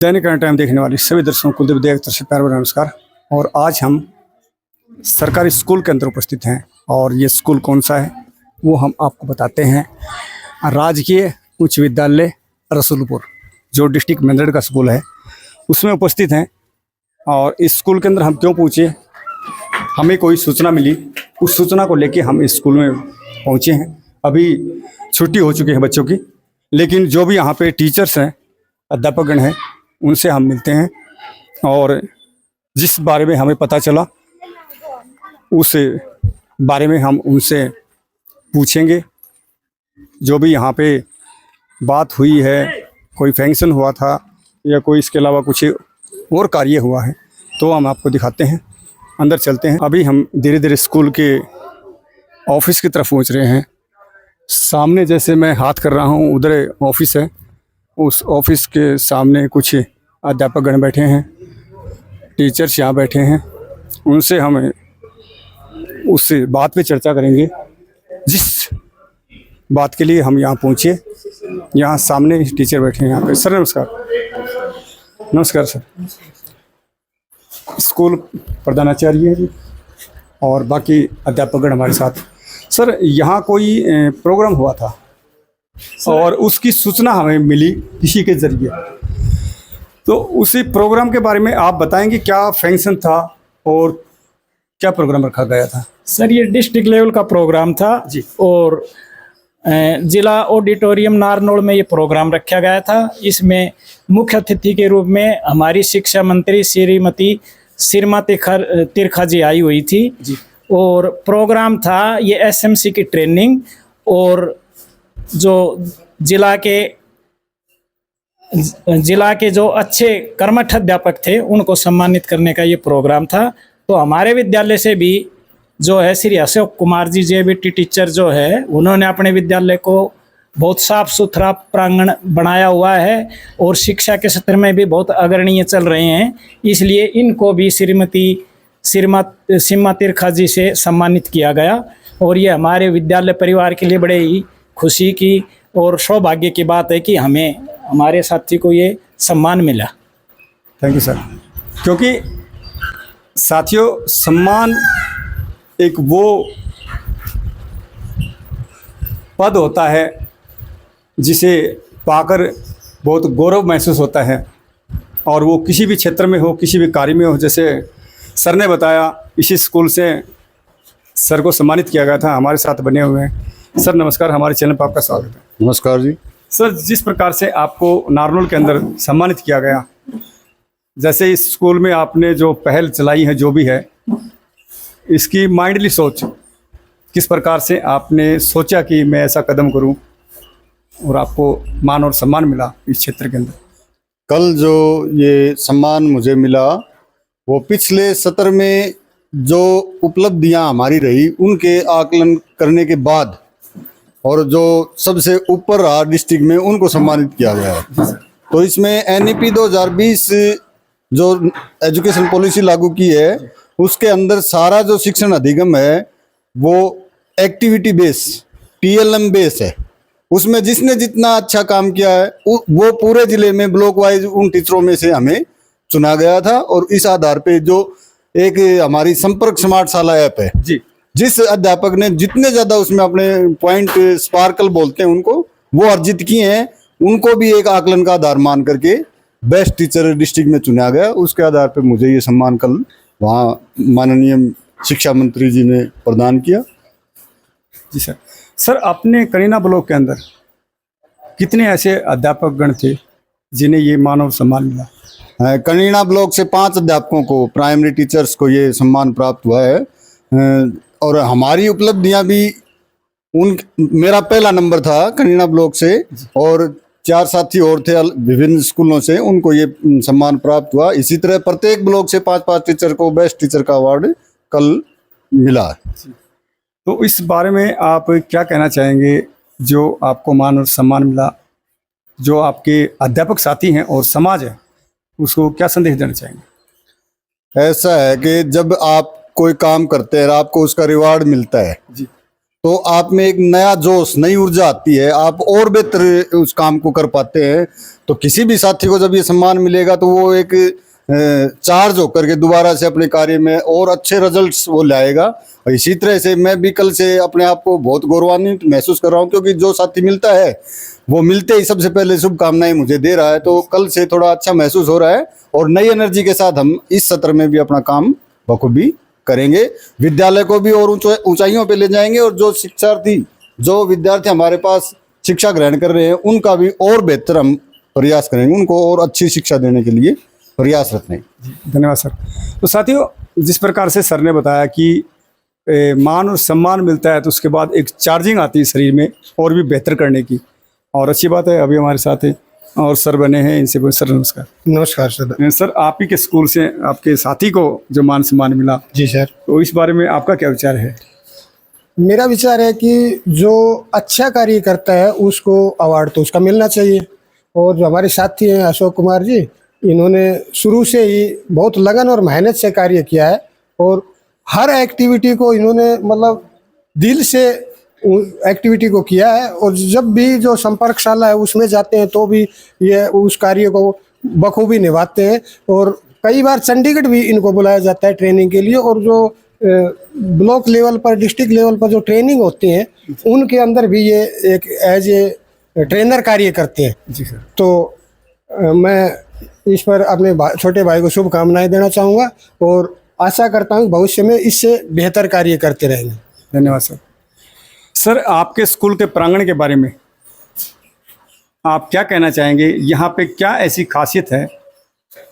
दैनिक time देखने वाले सभी दर्शकों को कुलदीप देव से प्यार भरा नमस्कार। और आज हम सरकारी स्कूल के अंदर उपस्थित हैं और ये स्कूल कौन सा है वो हम आपको बताते हैं। राजकीय उच्च विद्यालय रसूलपुर जो डिस्ट्रिक्ट मेंदड़ का स्कूल है उसमें उपस्थित हैं। और इस स्कूल के अंदर हम क्यों पहुँचे, हमें कोई सूचना मिली, उस सूचना को लेके हम इस स्कूल में पहुँचे हैं। अभी छुट्टी हो चुकी है बच्चों की, लेकिन जो भी यहाँ पे टीचर्स हैं, अध्यापकगण हैं, उनसे हम मिलते हैं और जिस बारे में हमें पता चला उस बारे में हम उनसे पूछेंगे। जो भी यहाँ पे बात हुई है, कोई फंक्शन हुआ था या कोई इसके अलावा कुछ और कार्य हुआ है तो हम आपको दिखाते हैं। अंदर चलते हैं। अभी हम धीरे धीरे स्कूल के ऑफिस की तरफ पहुँच रहे हैं। सामने जैसे मैं हाथ कर रहा हूँ उधर ऑफिस है, उस ऑफिस के सामने कुछ अध्यापकगण बैठे हैं, टीचर्स यहाँ बैठे हैं। उनसे हम उस बात पे चर्चा करेंगे जिस बात के लिए हम यहाँ पहुँचे। यहाँ सामने टीचर बैठे हैं यहाँ पे। सर नमस्कार। नमस्कार सर। स्कूल प्रधानाचार्य है जी और बाकी अध्यापकगण हमारे साथ। सर यहाँ कोई प्रोग्राम हुआ था और उसकी सूचना हमें मिली किसी के जरिए, तो उसी प्रोग्राम के बारे में आप बताएंगे क्या फंक्शन था और क्या प्रोग्राम रखा गया था? सर ये डिस्ट्रिक्ट लेवल का प्रोग्राम था जी। और जिला ऑडिटोरियम नारनौल में ये प्रोग्राम रखा गया था। इसमें मुख्य अतिथि के रूप में हमारी शिक्षा मंत्री श्रीमती सिरमा तिरखा जी आई हुई थी जी। और प्रोग्राम था ये एसएमसी की ट्रेनिंग और जो जिला के जो अच्छे कर्मठ अध्यापक थे उनको सम्मानित करने का ये प्रोग्राम था। तो हमारे विद्यालय से भी जो है श्री अशोक कुमार जी जेबीटी टीचर जो है उन्होंने अपने विद्यालय को बहुत साफ सुथरा प्रांगण बनाया हुआ है और शिक्षा के क्षेत्र में भी बहुत अग्रणीय चल रहे हैं। इसलिए इनको भी श्रीमती सिरमा तिरखा जी से सम्मानित किया गया और ये हमारे विद्यालय परिवार के लिए बड़े ही खुशी की और सौभाग्य की बात है कि हमें हमारे साथी को ये सम्मान मिला। Thank you sir. क्योंकि साथियों सम्मान एक वो पद होता है जिसे पाकर बहुत गौरव महसूस होता है और वो किसी भी क्षेत्र में हो, किसी भी कार्य में हो। जैसे सर ने बताया इसी स्कूल से सर को सम्मानित किया गया था, हमारे साथ बने हुए हैं। सर नमस्कार, हमारे चैनल पर आपका स्वागत है। नमस्कार जी। सर जिस प्रकार से आपको नारनौल के अंदर सम्मानित किया गया, जैसे इस स्कूल में आपने जो पहल चलाई है जो भी है, इसकी माइंडली सोच किस प्रकार से आपने सोचा कि मैं ऐसा कदम करूं और आपको मान और सम्मान मिला इस क्षेत्र के अंदर? कल जो ये सम्मान मुझे मिला वो पिछले सत्र में जो उपलब्धियां हमारी रही उनके आकलन करने के बाद और जो सबसे ऊपर रहा डिस्ट्रिक्ट में उनको सम्मानित किया गया है। तो इसमें एनईपी 2020 जो एजुकेशन पॉलिसी लागू की है उसके अंदर सारा जो शिक्षण अधिगम है वो एक्टिविटी बेस टीएलएम बेस है। उसमें जिसने जितना अच्छा काम किया है वो पूरे जिले में ब्लॉक वाइज उन टीचरों में से हमें चुना गया था और इस आधार पे जो एक हमारी संपर्क स्मार्टशाला ऐप है जी, जिस अध्यापक ने जितने ज्यादा उसमें अपने पॉइंट स्पार्कल बोलते हैं उनको वो अर्जित किए हैं, उनको भी एक आकलन का आधार मान करके बेस्ट टीचर डिस्ट्रिक्ट में चुना गया। उसके आधार पे मुझे ये सम्मान कल वहाँ माननीय शिक्षा मंत्री जी ने प्रदान किया। जी सर। सर अपने करीना ब्लॉक के अंदर कितने ऐसे अध्यापक गण थे जिन्हें ये मान और सम्मान मिला? कनीना ब्लॉक से 5 अध्यापकों को, प्राइमरी टीचर्स को ये सम्मान प्राप्त हुआ है और हमारी उपलब्धियां भी मेरा पहला नंबर था कनीना ब्लॉक से और 4 साथी और थे विभिन्न स्कूलों से, उनको ये सम्मान प्राप्त हुआ। इसी तरह प्रत्येक ब्लॉक से 5-5 टीचर को बेस्ट टीचर का अवार्ड कल मिला। तो इस बारे में आप क्या कहना चाहेंगे जो आपको मान और सम्मान मिला, जो आपके अध्यापक साथी हैं और समाज है उसको क्या संदेश देना चाहेंगे? ऐसा है कि जब आप कोई काम करते हैं और आपको उसका रिवार्ड मिलता है जी, तो आप में एक नया जोश, नई ऊर्जा आती है, आप और बेहतर उस काम को कर पाते हैं। तो किसी भी साथी को जब ये सम्मान मिलेगा तो वो एक चार्ज होकर के दोबारा से अपने कार्य में और अच्छे रिजल्ट्स वो लाएगा। और इसी तरह से मैं भी कल से अपने आप को बहुत गौरवान्वित महसूस कर रहा हूँ, क्योंकि जो साथी मिलता है वो मिलते ही सबसे पहले शुभकामनाएं मुझे दे रहा है। तो कल से थोड़ा अच्छा महसूस हो रहा है और नई एनर्जी के साथ हम इस सत्र में भी अपना काम बखूबी करेंगे, विद्यालय को भी और ऊंचाइयों पे ले जाएंगे। और जो शिक्षार्थी, जो विद्यार्थी हमारे पास शिक्षा ग्रहण कर रहे हैं, उनका भी और बेहतर हम प्रयास करेंगे, उनको और अच्छी शिक्षा देने के लिए प्रयासरत हैं। धन्यवाद सर। तो साथियों, जिस प्रकार से सर ने बताया कि मान और सम्मान मिलता है तो उसके बाद एक चार्जिंग आती है शरीर में और भी बेहतर करने की, और अच्छी बात है अभी हमारे साथ है और सर बने हैं, इनसे बोल सर नमस्कार। नमस्कार सर। सर, आप ही के स्कूल से आपके साथी को जो मान सम्मान मिला, जी सर, तो इस बारे में आपका क्या विचार है? मेरा विचार है कि जो अच्छा कार्य करता है उसको अवार्ड तो उसका मिलना चाहिए। और जो हमारे साथी हैं अशोक कुमार जी, इन्होंने शुरू से ही बहुत लगन और मेहनत से कार्य किया है और हर एक्टिविटी को इन्होंने मतलब दिल से एक्टिविटी को किया है। और जब भी जो संपर्क शाला है उसमें जाते हैं तो भी ये उस कार्य को बखूबी निभाते हैं। और कई बार चंडीगढ़ भी इनको बुलाया जाता है ट्रेनिंग के लिए, और जो ब्लॉक लेवल पर, डिस्ट्रिक्ट लेवल पर जो ट्रेनिंग होती हैं उनके अंदर भी ये एक एज ए ट्रेनर कार्य करते हैं। जी सर। तो मैं इस पर अपने छोटे भाई को शुभकामनाएं देना चाहूँगा और आशा करता हूँ भविष्य में इससे बेहतर कार्य करते रहेंगे। धन्यवाद सर। सर, आपके स्कूल के प्रांगण के बारे में आप क्या कहना चाहेंगे? यहाँ पे क्या ऐसी खासियत है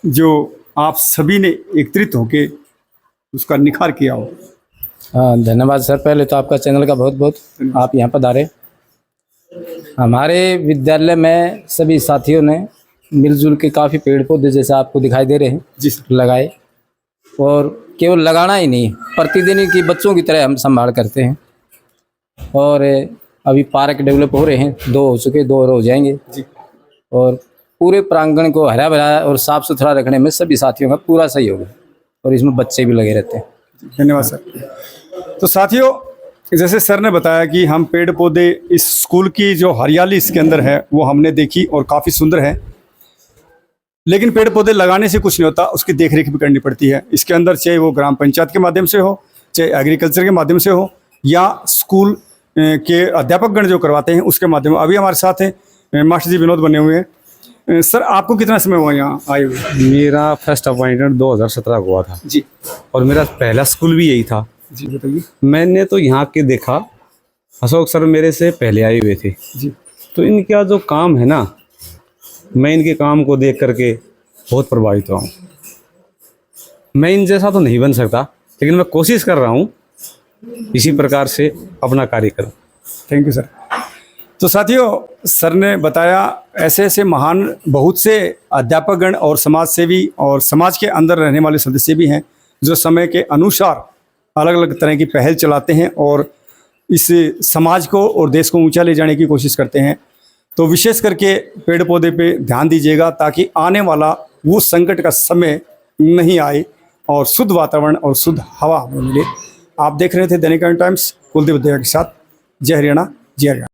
जो आप सभी ने एकत्रित होके उसका निखार किया हो? धन्यवाद सर। पहले तो आपका चैनल का बहुत बहुत आप यहाँ पधारे। हमारे विद्यालय में सभी साथियों ने मिलजुल के काफ़ी पेड़ पौधे जैसे आपको दिखाई दे रहे हैं जी सर। लगाए, और केवल लगाना ही नहीं, प्रतिदिन की बच्चों की तरह हम संभाल करते हैं। और अभी पार्क डेवलप हो रहे हैं, 2 हो चुके, 2 और हो जाएंगे जी। और पूरे प्रांगण को हरा भरा और साफ़ सुथरा रखने में सभी साथियों का पूरा सहयोग है, और इसमें बच्चे भी लगे रहते हैं। धन्यवाद सर। तो साथियों, जैसे सर ने बताया कि हम पेड़ पौधे, इस स्कूल की जो हरियाली इसके अंदर है वो हमने देखी और काफ़ी सुंदर है, लेकिन पेड़ पौधे लगाने से कुछ नहीं होता, उसकी देखरेख भी करनी पड़ती है। इसके अंदर चाहे वो ग्राम पंचायत के माध्यम से हो, चाहे एग्रीकल्चर के माध्यम से हो, या स्कूल के अध्यापकगण जो करवाते हैं उसके माध्यम। अभी हमारे साथ हैं मास्टर जी विनोद बने हुए हैं। सर, आपको कितना समय हुआ यहाँ आए हुए? मेरा फर्स्ट अपॉइंटमेंट 2017 को हुआ था जी। और मेरा पहला स्कूल भी यही था। जी बताइए। मैंने तो यहाँ के देखा, अशोक सर मेरे से पहले आए हुए थे जी। तो इनका जो काम है ना, मैं इनके काम को देख करके बहुत प्रभावित हुआ हूँ। मैं इन जैसा तो नहीं बन सकता, लेकिन मैं कोशिश कर रहा हूँ इसी प्रकार से अपना कार्य करूँ। Thank you sir. तो साथियों, सर ने बताया ऐसे ऐसे महान बहुत से अध्यापकगण और समाज सेवी और समाज के अंदर रहने वाले सदस्य भी हैं जो समय के अनुसार अलग अलग तरह की पहल चलाते हैं और इस समाज को और देश को ऊंचा ले जाने की कोशिश करते हैं। तो विशेष करके पेड़ पौधे पे ध्यान दीजिएगा ताकि आने वाला वो संकट का समय नहीं आए और शुद्ध वातावरण और शुद्ध हवा हमें मिले। आप देख रहे थे दैनिक टाइम्स, कुलदीप देवा के साथ। जय हरियाणा, जय हरियाणा।